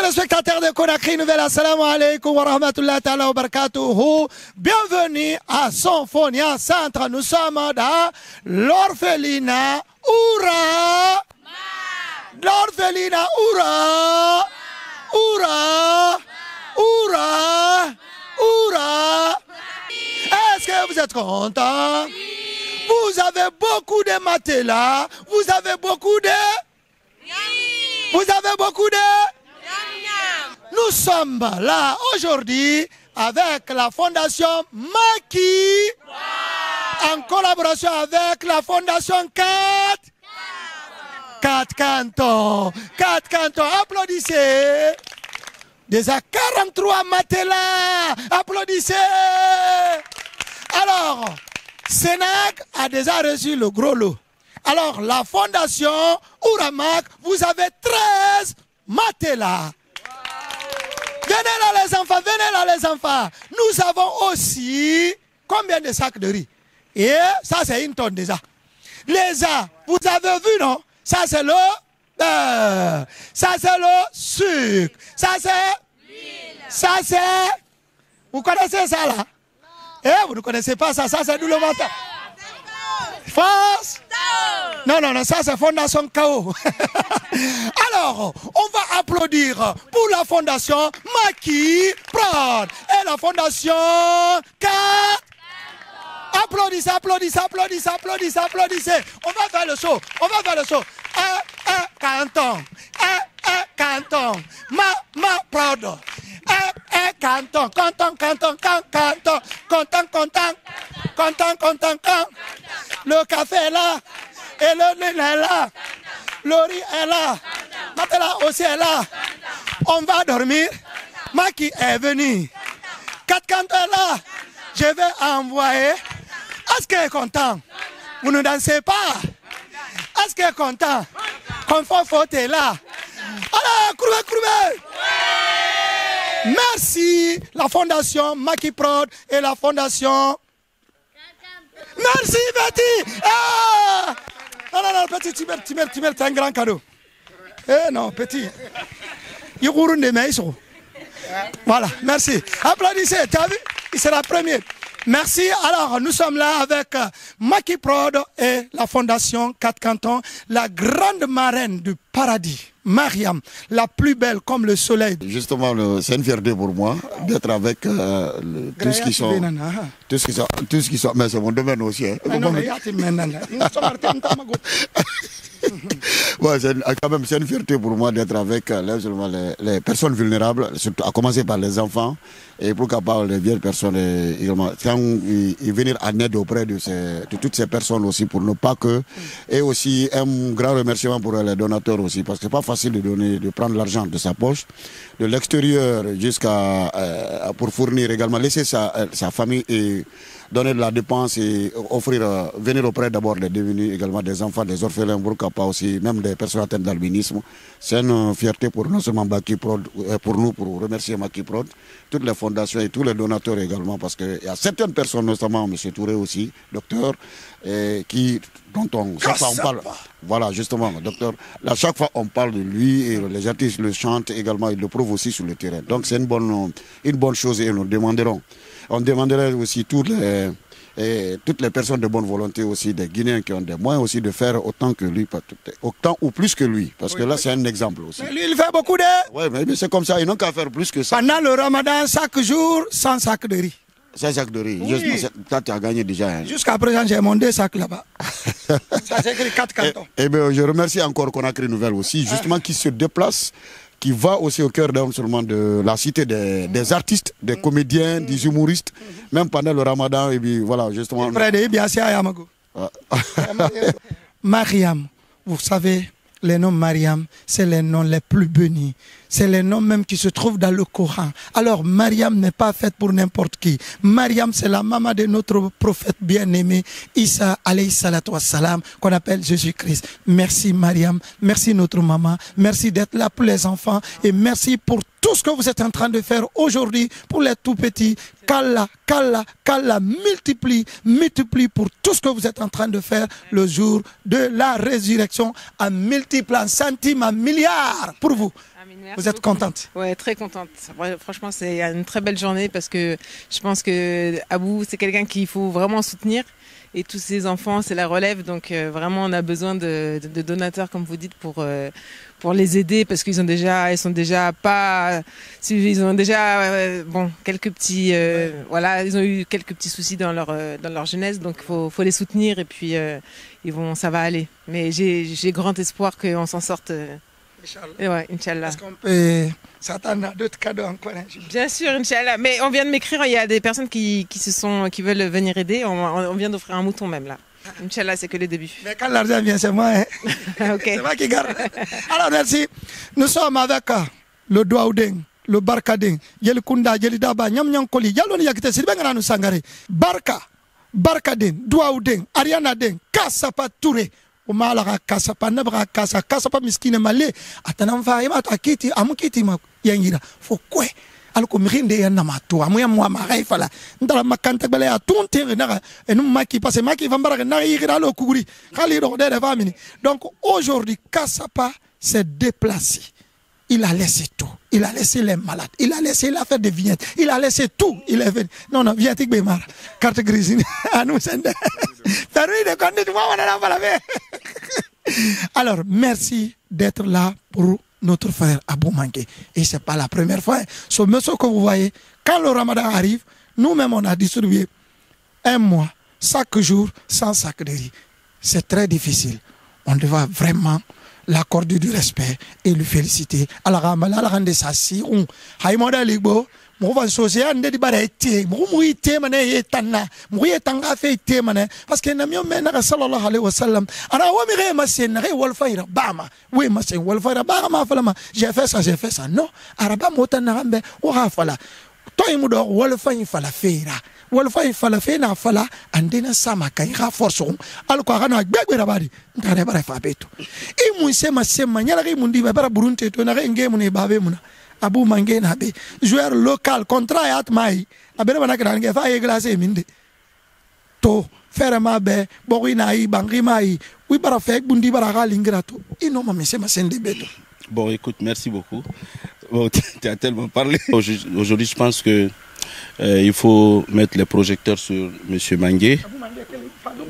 téléspectateurs de Conakry Nouvelle, assalamu alaikum wa rahmatullahi ta'ala wa barakatuhu. Bienvenue à Symphonia Centre. Nous sommes dans l'orphelinat Oura. L'orphelinat Oura. Oura. Oura. Oura. Est-ce que vous êtes contents? Vous avez beaucoup de matelas. Vous avez beaucoup de... Vous avez beaucoup de... Nous sommes là aujourd'hui avec la fondation Maki, en collaboration avec la fondation 4 cantons. Applaudissez. Déjà 43 matelas. Applaudissez. Alors, Sénac a déjà reçu le gros lot. Alors, la fondation Ouramak, vous avez 13 matelas. Venez là les enfants, venez là les enfants. Nous avons aussi combien de sacs de riz? Et ça c'est une tonne déjà. Les uns, vous avez vu non? Ça c'est le beurre. Ça c'est le sucre. Ça c'est l'huile. Ça c'est... Vous connaissez ça là? Eh, vous ne connaissez pas ça, ça c'est du levantin. France? Non, ça c'est Fondation KO. Alors, on va applaudir pour la Fondation Maki Prod et la Fondation 4. Applaudissez. On va faire le show. Canton. Ma Prod. Canton. Le café est là. Et le lait est là. Le riz est là. Matelas aussi est là. On va dormir. Maki est venu. 4 cantons est là. Je vais envoyer. Est-ce qu'il est content? Vous ne dansez pas? Est-ce qu'il est content? Confort est là. Alors, crouvez. Merci la fondation Maki Prod et la fondation... Merci Betty. Ah! Non, petit, tu mets un grand cadeau. Eh non, petit. Voilà, merci. Applaudissez, tu as vu? Il sera premier. Merci. Alors, nous sommes là avec Maki Prod et la Fondation 4 cantons, la grande marraine du paradis, Mariam, la plus belle comme le soleil. Justement, c'est une fierté pour moi d'être avec tous ce qui sont... Tous ce qui sont... Mais c'est mon domaine aussi. Hein. Ouais, quand même, c'est une fierté pour moi d'être avec les personnes vulnérables, surtout, à commencer par les enfants, et pourquoi pas les vieilles personnes également. Et venir en aide auprès de toutes ces personnes aussi, pour ne pas que... Et aussi, un grand remerciement pour les donateurs aussi, parce que c'est pas facile de prendre l'argent de sa poche, de l'extérieur jusqu'à... pour fournir également, laisser sa famille et... donner de la dépense et venir auprès d'abord des démunis, également des enfants, des orphelins, pourquoi pas aussi, même des personnes atteintes d'albinisme. C'est une fierté pour non seulement Maki Prod, pour nous, pour remercier Maki Prod, toutes les fondations et tous les donateurs également, parce qu'il y a certaines personnes, notamment M. Touré aussi, docteur, dont chaque fois on parle, voilà justement, docteur, à chaque fois on parle de lui et les artistes le chantent également, ils le prouvent aussi sur le terrain. Donc c'est une bonne chose et on demanderait aussi toutes les personnes de bonne volonté aussi, des Guinéens qui ont des moyens aussi de faire autant que lui, autant ou plus que lui, parce que là c'est un exemple aussi. Mais lui il fait beaucoup de... Oui, mais c'est comme ça, ils n'ont qu'à faire plus que ça. Pendant le Ramadan, chaque jour, 100 sacs de riz. 100 sacs de riz, oui. Toi tu as gagné déjà. Hein. Jusqu'à présent j'ai mon 2 sacs là-bas. Ça c'est écrit 4 cantons. Et bien je remercie encore Conakry Nouvelle aussi, justement qui se déplace, qui va aussi au cœur seulement de la cité des artistes, des comédiens, des humoristes, même pendant le Ramadan, et puis voilà, justement. Mariam, vous savez, les noms Mariam, c'est les noms les plus bénis. C'est les noms même qui se trouvent dans le Coran. Alors, Mariam n'est pas faite pour n'importe qui. Mariam, c'est la maman de notre prophète bien-aimé, Isa, alayhi salatu wassalam, qu'on appelle Jésus-Christ. Merci, Mariam. Merci, notre maman. Merci d'être là pour les enfants. Et merci pour tout ce que vous êtes en train de faire aujourd'hui pour les tout-petits. Qu'Allah multiplie pour tout ce que vous êtes en train de faire le jour de la résurrection en multipliant centimes, en milliards pour vous. Vous êtes contente? Ouais, très contente. Ouais, franchement, c'est une très belle journée parce que je pense que Abou, c'est quelqu'un qu'il faut vraiment soutenir. Et tous ces enfants, c'est la relève. Donc vraiment, on a besoin de donateurs, comme vous dites, pour les aider parce qu'ils ont déjà quelques petits, voilà, ils ont eu quelques petits soucis dans leur jeunesse. Donc faut les soutenir et puis ça va aller. Mais j'ai grand espoir qu'on s'en sorte. Inch'Allah. Ouais, Inch'Allah. Est-ce qu'on peut s'attendre à d'autres cadeaux encore? Bien sûr, Inch'Allah. Mais on vient de m'écrire, il y a des personnes qui veulent venir aider. On vient d'offrir un mouton même là. Inch'Allah, c'est que le début. Mais quand l'argent vient, c'est moi. Hein? Okay. C'est moi qui garde. Alors merci. Nous sommes avec le Douaoudeng, le Barkadeng, Yel Kunda, Yel Daba, Nyam Nyam Koli, Yaloni Yakite, Sibengana nous Sangare, Barkadeng, Douaoudeng, Ariana Deng, Kassapa Touré. Umala kasapa nabra kasapa miskine male atanamfa ima akiti amukiti ma yangira fokwe alko mirinde ya namato amuya mwa mareifala ndala makanta bele ya tuntere na enu maki parce maki vambara na yira lo kuguri khali do de famille. Donc aujourd'hui Kasapa s'est déplacé. Il a laissé tout. Il a laissé les malades. Il a laissé l'affaire des vignettes. Il a laissé tout. Il est venu. Non, viatique Bémar. Carte grise. Alors, merci d'être là pour notre frère Abou Mangué. Et ce n'est pas la première fois. Ce monsieur que vous voyez, quand le ramadan arrive, nous-mêmes, on a distribué un mois, chaque jour, 100 sacs de riz. C'est très difficile. On doit vraiment l'accorder du respect et le féliciter. Alors, la rende sa si on haimoda ligbo mo van sosia ande di bare tie mo mu ite mane yetanna mo yetanga fe ite mane parce que namyo mena sallallahu alaihi wasallam ana wa mi re masen re wal faira bama we masen wal faira bama falama j'ai fait ça non araba motana rambe o ha fala to imu do wal fain fala feira wal fain fala feina fala andena sama kai ha force al ko kana gbegbe rabadi ntare bare fa beto e mu sema nyala ke mundi bara burunte to na ke ngemu ne babe muna Abou Mangué nabe joueur local contrat at mai abere bana kana nge fa ye glace minde to faire ma be borina yi bangi mai oui bara fe bundi bara galingra to ino ma sema sende beto. Bon, écoute, merci beaucoup. Bon, tu as tellement parlé. Aujourd'hui, je pense que il faut mettre les projecteurs sur M. Mangué.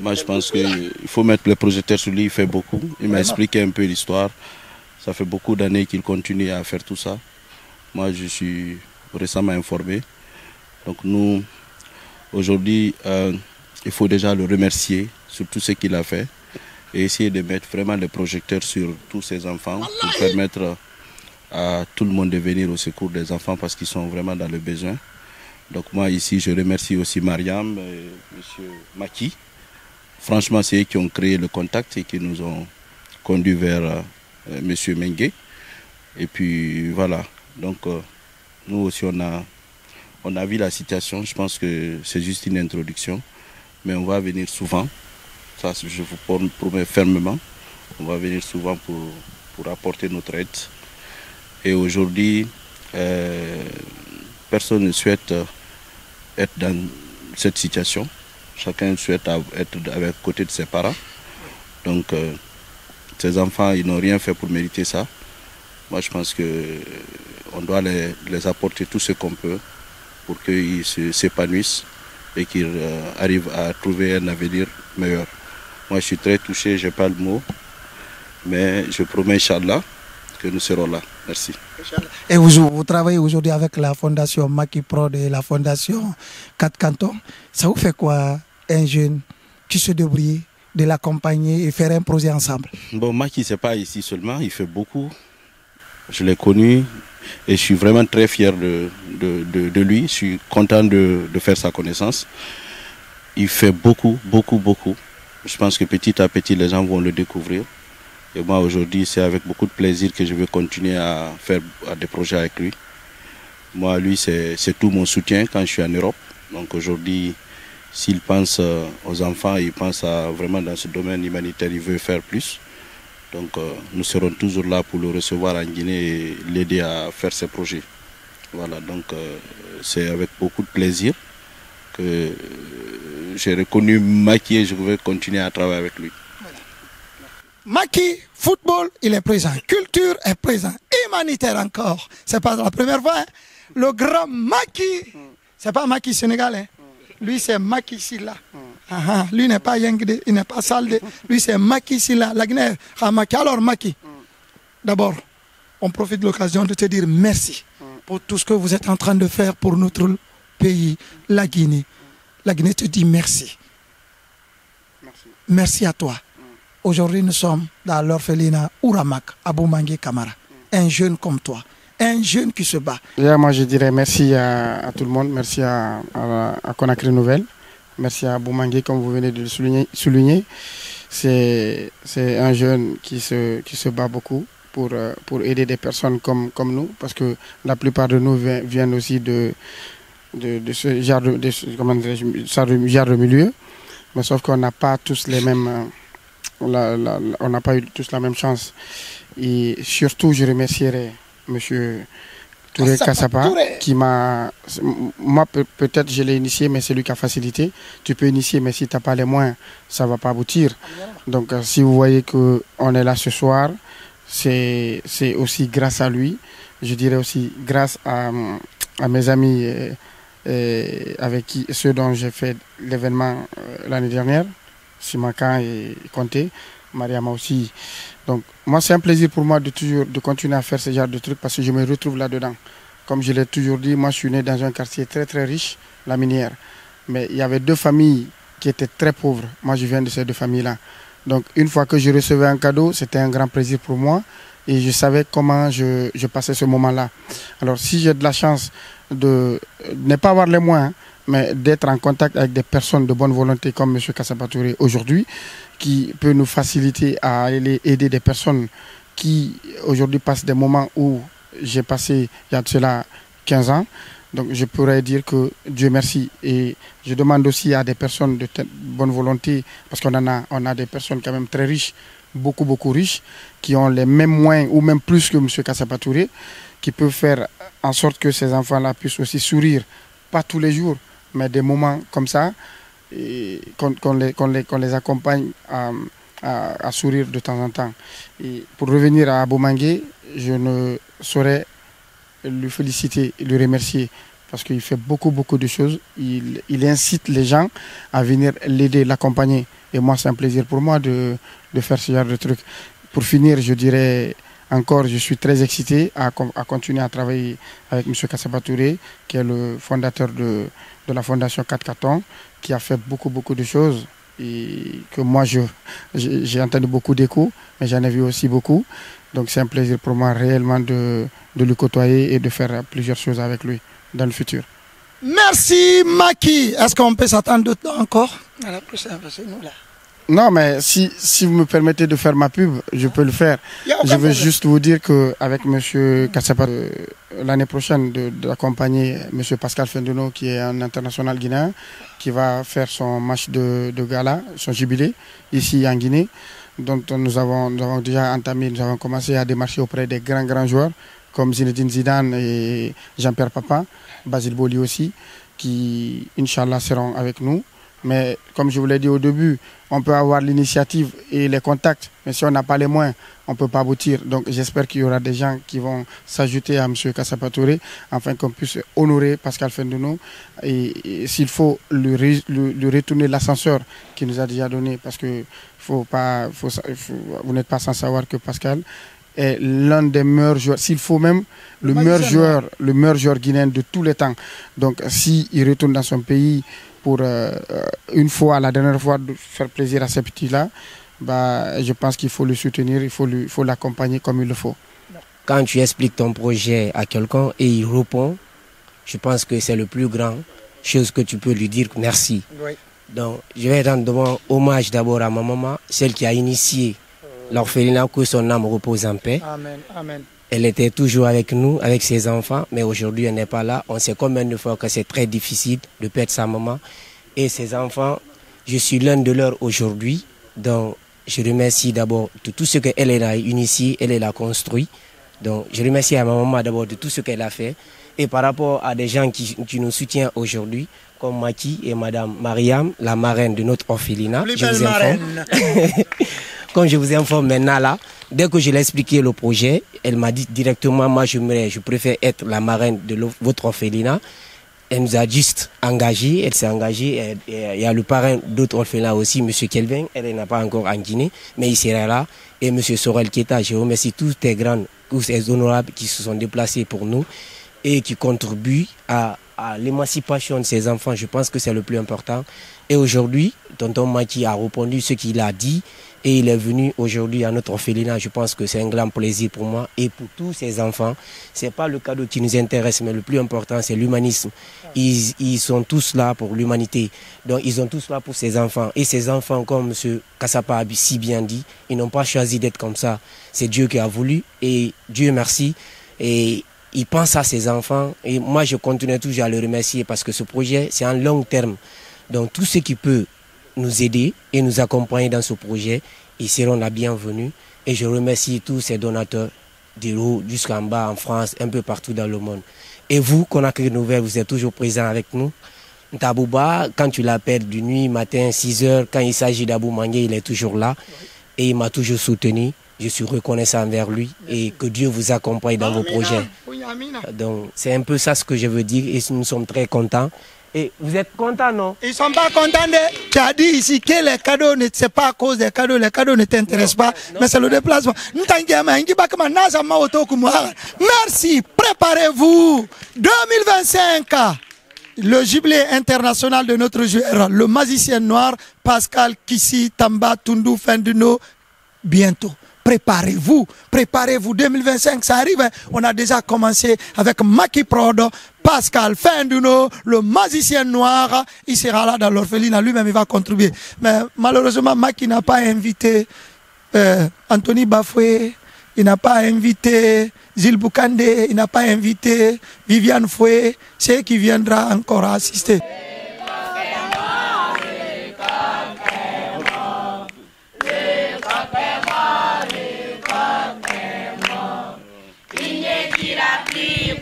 Moi, je pense qu'il faut mettre les projecteurs sur lui. Il fait beaucoup. Il m'a expliqué un peu l'histoire. Ça fait beaucoup d'années qu'il continue à faire tout ça. Moi, je suis récemment informé. Donc nous, aujourd'hui, il faut déjà le remercier sur tout ce qu'il a fait et essayer de mettre vraiment les projecteurs sur tous ces enfants pour permettre à tout le monde de venir au secours des enfants parce qu'ils sont vraiment dans le besoin. Donc moi ici, je remercie aussi Mariam et M. Maki. Franchement, c'est eux qui ont créé le contact et qui nous ont conduits vers M. Mengue. Et puis voilà, donc nous aussi on a vu la situation. Je pense que c'est juste une introduction, mais on va venir souvent. Ça, je vous promets fermement. On va venir souvent pour apporter notre aide. Et aujourd'hui, personne ne souhaite être dans cette situation. Chacun souhaite être avec côté de ses parents. Donc, ces enfants, ils n'ont rien fait pour mériter ça. Moi, je pense qu'on doit les apporter tout ce qu'on peut pour qu'ils s'épanouissent et qu'ils arrivent à trouver un avenir meilleur. Moi, je suis très touché, je n'ai pas le mot, mais je promets, Inch'Allah, que nous serons là. Merci. Et vous travaillez aujourd'hui avec la fondation Maki Prod et la fondation 4 Cantons. Ça vous fait quoi, un jeune qui se débrouille, de l'accompagner et faire un projet ensemble? Bon, Maki, ce n'est pas ici seulement, il fait beaucoup. Je l'ai connu et je suis vraiment très fier de lui. Je suis content de faire sa connaissance. Il fait beaucoup, beaucoup, beaucoup. Je pense que petit à petit, les gens vont le découvrir. Et moi, aujourd'hui, c'est avec beaucoup de plaisir que je vais continuer à faire des projets avec lui. Moi, lui, c'est tout mon soutien quand je suis en Europe. Donc aujourd'hui, s'il pense aux enfants, il pense vraiment dans ce domaine humanitaire, il veut faire plus. Donc nous serons toujours là pour le recevoir en Guinée et l'aider à faire ses projets. Voilà, donc c'est avec beaucoup de plaisir que j'ai reconnu Maki et je vais continuer à travailler avec lui. Macky, football, il est présent. Culture est présent. Humanitaire encore. C'est pas la première fois. Hein. Le grand Macky, c'est pas Macky sénégalais. Lui, c'est Macky Silla. Lui n'est pas Yengde, il n'est pas Salde. Lui, c'est Macky Silla. La Guinée, alors Macky. D'abord, on profite de l'occasion de te dire merci pour tout ce que vous êtes en train de faire pour notre pays, la Guinée. La Guinée te dit merci. Merci à toi. Aujourd'hui, nous sommes dans l'orphelinat Ouramak, à Boumangué Camara. Un jeune comme toi, un jeune qui se bat. Moi, je dirais merci à tout le monde, merci à Conakry Nouvelle, merci à Boumangué, comme vous venez de le souligner. C'est un jeune qui se bat beaucoup pour aider des personnes comme nous, parce que la plupart de nous viennent aussi de ce genre de milieu, mais sauf qu'on n'a pas tous les mêmes... on n'a pas eu tous la même chance. Et surtout, je remercierai M. Touré Kassapa, qui m'a... Moi, peut-être je l'ai initié, mais c'est lui qui a facilité. Tu peux initier, mais si tu n'as pas les moyens, ça ne va pas aboutir. Donc, si vous voyez qu'on est là ce soir, c'est aussi grâce à lui. Je dirais aussi grâce à mes amis avec ceux dont j'ai fait l'événement l'année dernière. Simakan et Conté, Mariama aussi. Donc moi c'est un plaisir pour moi de continuer à faire ce genre de trucs parce que je me retrouve là-dedans. Comme je l'ai toujours dit, moi je suis né dans un quartier très très riche, la minière. Mais il y avait 2 familles qui étaient très pauvres. Moi je viens de ces 2 familles-là. Donc une fois que je recevais un cadeau, c'était un grand plaisir pour moi et je savais comment je passais ce moment-là. Alors si j'ai de la chance de ne pas avoir les moyens, mais d'être en contact avec des personnes de bonne volonté comme M. Kassapa Touré aujourd'hui, qui peut nous faciliter à aller aider des personnes qui aujourd'hui passent des moments où j'ai passé il y a de cela 15 ans. Donc je pourrais dire que Dieu merci. Et je demande aussi à des personnes de bonne volonté, parce qu'on a des personnes quand même très riches, beaucoup riches, qui ont les mêmes moyens ou même plus que M. Kassapa Touré, qui peuvent faire en sorte que ces enfants-là puissent aussi sourire, pas tous les jours, mais des moments comme ça, qu'on les accompagne à sourire de temps en temps. Et pour revenir à Boumangué, je ne saurais le féliciter et le remercier parce qu'il fait beaucoup de choses. Il incite les gens à venir l'aider, l'accompagner. Et moi, c'est un plaisir pour moi de faire ce genre de trucs. Pour finir, je dirais... Encore, je suis très excité à continuer à travailler avec M. Kassapa Touré, qui est le fondateur de la Fondation 4 Cartons, qui a fait beaucoup de choses et que moi, j'ai entendu beaucoup d'échos, mais j'en ai vu aussi beaucoup. Donc c'est un plaisir pour moi réellement de le côtoyer et de faire plusieurs choses avec lui dans le futur. Merci Macky. Est-ce qu'on peut s'attendre encore à la prochaine fois, nous là? Non, mais si vous me permettez de faire ma pub, je peux le faire. Je veux juste vous dire qu'avec M. Kassapa, l'année prochaine, d'accompagner M. Pascal Fendeno, qui est un international guinéen, qui va faire son match de gala, son jubilé, ici en Guinée, dont nous avons déjà entamé, nous avons commencé à démarcher auprès des grands joueurs, comme Zinedine Zidane et Jean-Pierre Papin, Basile Boli aussi, qui, Inch'Allah, seront avec nous. Mais comme je vous l'ai dit au début, on peut avoir l'initiative et les contacts, mais si on n'a pas les moyens, on ne peut pas aboutir. Donc j'espère qu'il y aura des gens qui vont s'ajouter à M. Kassapa Touré afin qu'on puisse honorer Pascal Fendeno et s'il faut lui retourner l'ascenseur qu'il nous a déjà donné, parce que vous n'êtes pas sans savoir que Pascal est l'un des meilleurs joueurs, s'il faut même le meilleur joueur guinéen de tous les temps. Donc s'il retourne dans son pays pour une fois, la dernière fois, de faire plaisir à ces petits-là, je pense qu'il faut le soutenir, il faut l'accompagner comme il le faut. Quand tu expliques ton projet à quelqu'un et il répond, je pense que c'est le plus grand chose que tu peux lui dire merci. Oui. Donc, je vais rendre hommage d'abord à ma maman, celle qui a initié l'orphelinat, que son âme repose en paix. Amen, amen. Elle était toujours avec nous, avec ses enfants, mais aujourd'hui elle n'est pas là. On sait combien de fois que c'est très difficile de perdre sa maman et ses enfants. Je suis l'un de leurs aujourd'hui, donc je remercie d'abord de tout ce qu'elle a initié, elle a construit. Donc je remercie à ma maman d'abord de tout ce qu'elle a fait. Et par rapport à des gens qui nous soutiennent aujourd'hui, comme Macky et Madame Mariam, la marraine de notre orphelinat, je vous informe. comme je vous informe maintenant là, dès que je l'ai expliqué le projet, elle m'a dit directement, moi je préfère être la marraine de votre orphelinat. Elle nous a juste engagés, elle s'est engagée. Il y a le parrain d'autres orphelins aussi, M. Kelvin, elle n'a pas encore en Guinée, mais il sera là. Et M. Sorel Keta, je remercie tous ces honorables qui se sont déplacés pour nous et qui contribuent à l'émancipation de ces enfants. Je pense que c'est le plus important. Et aujourd'hui, tonton Maki a répondu ce qu'il a dit et il est venu aujourd'hui à notre orphelinat. Je pense que c'est un grand plaisir pour moi et pour tous ces enfants. Ce n'est pas le cadeau qui nous intéresse, mais le plus important, c'est l'humanisme. Ils sont tous là pour l'humanité. Donc, ils sont tous là pour ces enfants. Et ces enfants, comme M. Kassapa a si bien dit, ils n'ont pas choisi d'être comme ça. C'est Dieu qui a voulu et Dieu merci. Et il pense à ses enfants. Et moi, je continue toujours à le remercier parce que ce projet, c'est un long terme. Donc, tout ce qui peut nous aider et nous accompagner dans ce projet, ils seront la bienvenue. Et je remercie tous ces donateurs du haut jusqu'en bas en France, un peu partout dans le monde. Et vous, Conakry Nouvelle, vous êtes toujours présents avec nous. Tabouba, quand tu l'appelles du nuit, matin, 6 heures, quand il s'agit d'Abou Mangué, il est toujours là. Et il m'a toujours soutenu. Je suis reconnaissant envers lui et que Dieu vous accompagne dans vos projets. Donc, c'est un peu ça ce que je veux dire et nous sommes très contents. Et vous êtes contents, non? Ils ne sont pas contents. Tu as dit ici que les cadeaux, ce n'est pas à cause des cadeaux, les cadeaux ne t'intéressent pas, mais c'est le déplacement. Merci, préparez-vous. 2025, le jubilé international de notre joueur, le magicien noir, Pascal Kissi Tamba Tundu Fendino, bientôt. Préparez-vous, 2025, ça arrive. Hein. On a déjà commencé avec Maki Prodo, Pascal Fendino, le magicien noir. Il sera là dans l'orphelinat, lui-même il va contribuer. Mais malheureusement, Maki n'a pas invité Anthony Bafoué, il n'a pas invité Gilles Boukande, il n'a pas invité Viviane Foué, c'est qui viendra encore assister.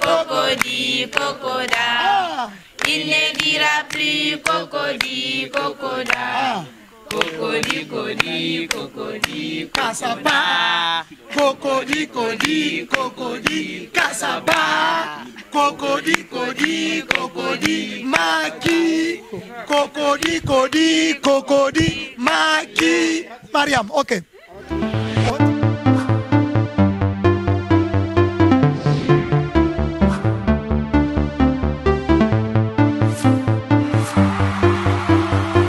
Cocody, cocoda. Il ne dira plus cocody, cocoda. Cocody, cody, cocody, cassaba. Cocody, cody, cocody, cassaba. Cocody, cody, cocody, Maki. Cocody, cody, cocody, Maki. Mariam, ok.